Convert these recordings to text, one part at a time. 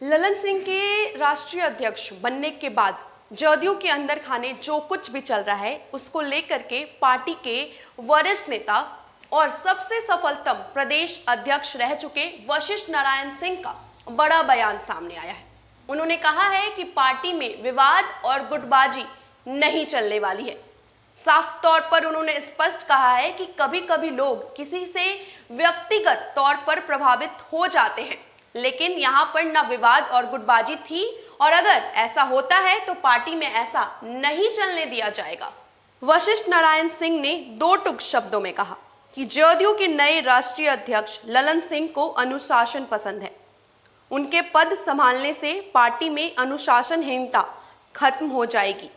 ललन सिंह के राष्ट्रीय अध्यक्ष बनने के बाद जदयू के अंदर खाने जो कुछ भी चल रहा है उसको लेकर के पार्टी के वरिष्ठ नेता और सबसे सफलतम प्रदेश अध्यक्ष रह चुके वशिष्ठ नारायण सिंह का बड़ा बयान सामने आया है। उन्होंने कहा है कि पार्टी में विवाद और गुटबाजी नहीं चलने वाली है। साफ तौर पर उन्होंने स्पष्ट कहा है कि कभी कभी लोग किसी से व्यक्तिगत तौर पर प्रभावित हो जाते हैं, लेकिन यहाँ पर न विवाद और गुटबाजी थी और अगर ऐसा होता है तो पार्टी में ऐसा नहीं चलने दिया जाएगा। वशिष्ठ नारायण सिंह ने दो टूक शब्दों में कहा कि जदयू के नए राष्ट्रीय अध्यक्ष ललन सिंह को अनुशासन पसंद है। उनके पद संभालने से पार्टी में अनुशासनहीनता खत्म हो जाएगी।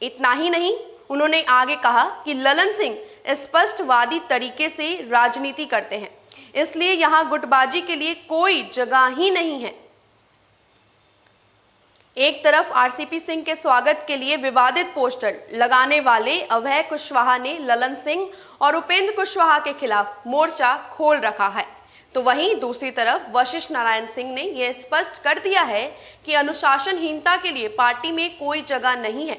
इतना ही नहीं, उन्होंने आगे कहा कि ललन सिंह स्पष्टवादी तरीके से राजनीति करते हैं, इसलिए यहां गुटबाजी के लिए कोई जगह ही नहीं है। एक तरफ आरसीपी सिंह के स्वागत के लिए विवादित पोस्टर लगाने वाले अभय कुशवाहा ने ललन सिंह और उपेंद्र कुशवाहा के खिलाफ मोर्चा खोल रखा है, तो वहीं दूसरी तरफ वशिष्ठ नारायण सिंह ने यह स्पष्ट कर दिया है कि अनुशासनहीनता के लिए पार्टी में कोई जगह नहीं है।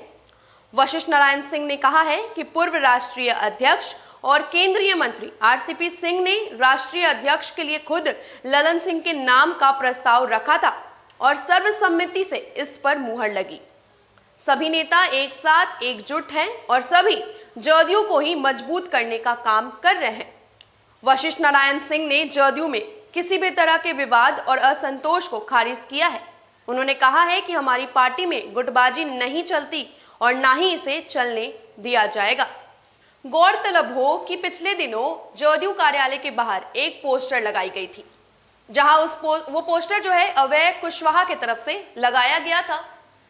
वशिष्ठ नारायण सिंह ने कहा है कि पूर्व राष्ट्रीय अध्यक्ष और केंद्रीय मंत्री आरसीपी सिंह ने राष्ट्रीय अध्यक्ष के लिए खुद ललन सिंह के नाम का प्रस्ताव रखा था और सर्वसम्मति से इस पर मुहर लगी। सभी नेता एक साथ एकजुट हैं और सभी जदयू को ही मजबूत करने का काम कर रहे हैं। वशिष्ठ नारायण सिंह ने जदयू में किसी भी तरह के विवाद और असंतोष को खारिज किया है। उन्होंने कहा है कि हमारी पार्टी में गुटबाजी नहीं चलती और ना ही इसे चलने दिया जाएगा। गौरतलब हो कि पिछले दिनों जदयू कार्यालय के बाहर एक पोस्टर लगाई गई थी, जहां वो पोस्टर जो है अभय कुशवाहा की तरफ से लगाया गया था,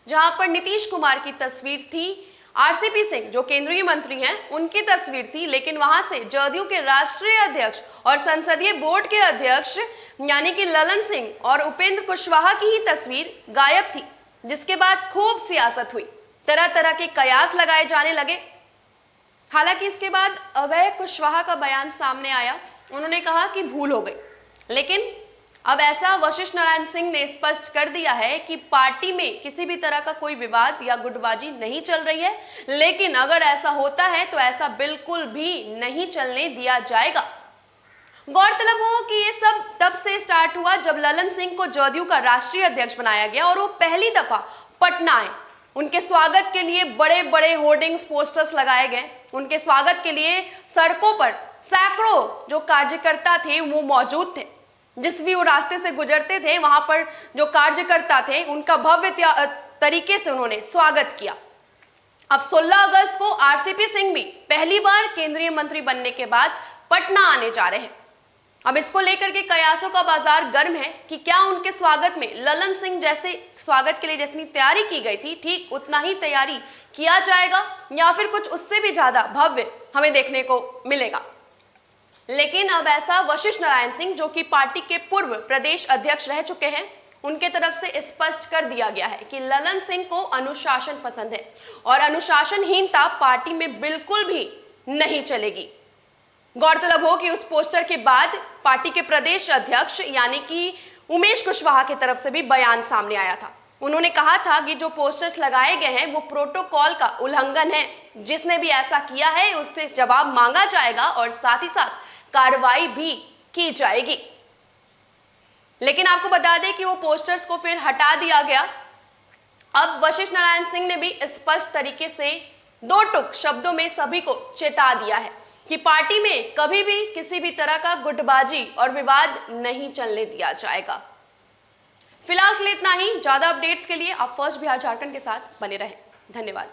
जहां पर नीतीश कुमार की तस्वीर थी, आरसीपी सिंह जो केंद्रीय मंत्री हैं उनकी तस्वीर थी, लेकिन वहां से जदयू के राष्ट्रीय अध्यक्ष और संसदीय बोर्ड के अध्यक्ष यानी कि ललन सिंह और उपेंद्र कुशवाहा की ही तस्वीर गायब थी। जिसके बाद खूब सियासत हुई, तरह तरह के कयास लगाए जाने लगे। हालांकि इसके बाद अभय कुशवाहा का बयान सामने आया। उन्होंने कहा कि भूल हो गई, लेकिन अब ऐसा वशिष्ठ नारायण सिंह ने स्पष्ट कर दिया है कि पार्टी में किसी भी तरह का कोई विवाद या गुटबाजी नहीं चल रही है, लेकिन अगर ऐसा होता है तो ऐसा बिल्कुल भी नहीं चलने दिया जाएगा। गौरतलब हो कि ये सब तब से स्टार्ट हुआ जब ललन सिंह को जदयू का राष्ट्रीय अध्यक्ष बनाया गया और वो पहली दफा पटना आए। उनके स्वागत के लिए बड़े बड़े होर्डिंग्स, पोस्टर्स लगाए गए। उनके स्वागत के लिए सड़कों पर सैकड़ों जो कार्यकर्ता थे वो मौजूद थे। जिस भी वो रास्ते से गुजरते थे वहां पर जो कार्यकर्ता थे उनका भव्य तरीके से उन्होंने स्वागत किया। अब 16 अगस्त को आरसीपी सिंह भी पहली बार केंद्रीय मंत्री बनने के बाद पटना आने जा रहे हैं। अब इसको लेकर के कयासों का बाजार गर्म है कि क्या उनके स्वागत में ललन सिंह जैसे स्वागत के लिए जितनी तैयारी की गई थी ठीक उतना ही तैयारी किया जाएगा या फिर कुछ उससे भी ज्यादा भव्य हमें देखने को मिलेगा। लेकिन अब ऐसा वशिष्ठ नारायण सिंह जो कि पार्टी के पूर्व प्रदेश अध्यक्ष रह चुके हैं उनके तरफ से स्पष्ट कर दिया गया है कि ललन सिंह को अनुशासन पसंद है और अनुशासनहीनता पार्टी में बिल्कुल भी नहीं चलेगी। गौरतलब हो कि उस पोस्टर के बाद पार्टी के प्रदेश अध्यक्ष यानी कि उमेश कुशवाहा की तरफ से भी बयान सामने आया था। उन्होंने कहा था कि जो पोस्टर्स लगाए गए हैं वो प्रोटोकॉल का उल्लंघन है, जिसने भी ऐसा किया है उससे जवाब मांगा जाएगा और साथ ही साथ कार्रवाई भी की जाएगी। लेकिन आपको बता दें कि वो पोस्टर्स को फिर हटा दिया गया। अब वशिष्ठ नारायण सिंह ने भी स्पष्ट तरीके से दो टूक शब्दों में सभी को चेता दिया है कि पार्टी में कभी भी किसी भी तरह का गुटबाजी और विवाद नहीं चलने दिया जाएगा। फिलहाल के लिए इतना ही। ज्यादा अपडेट्स के लिए आप फर्स्ट बिहार झारखंड के साथ बने रहें। धन्यवाद।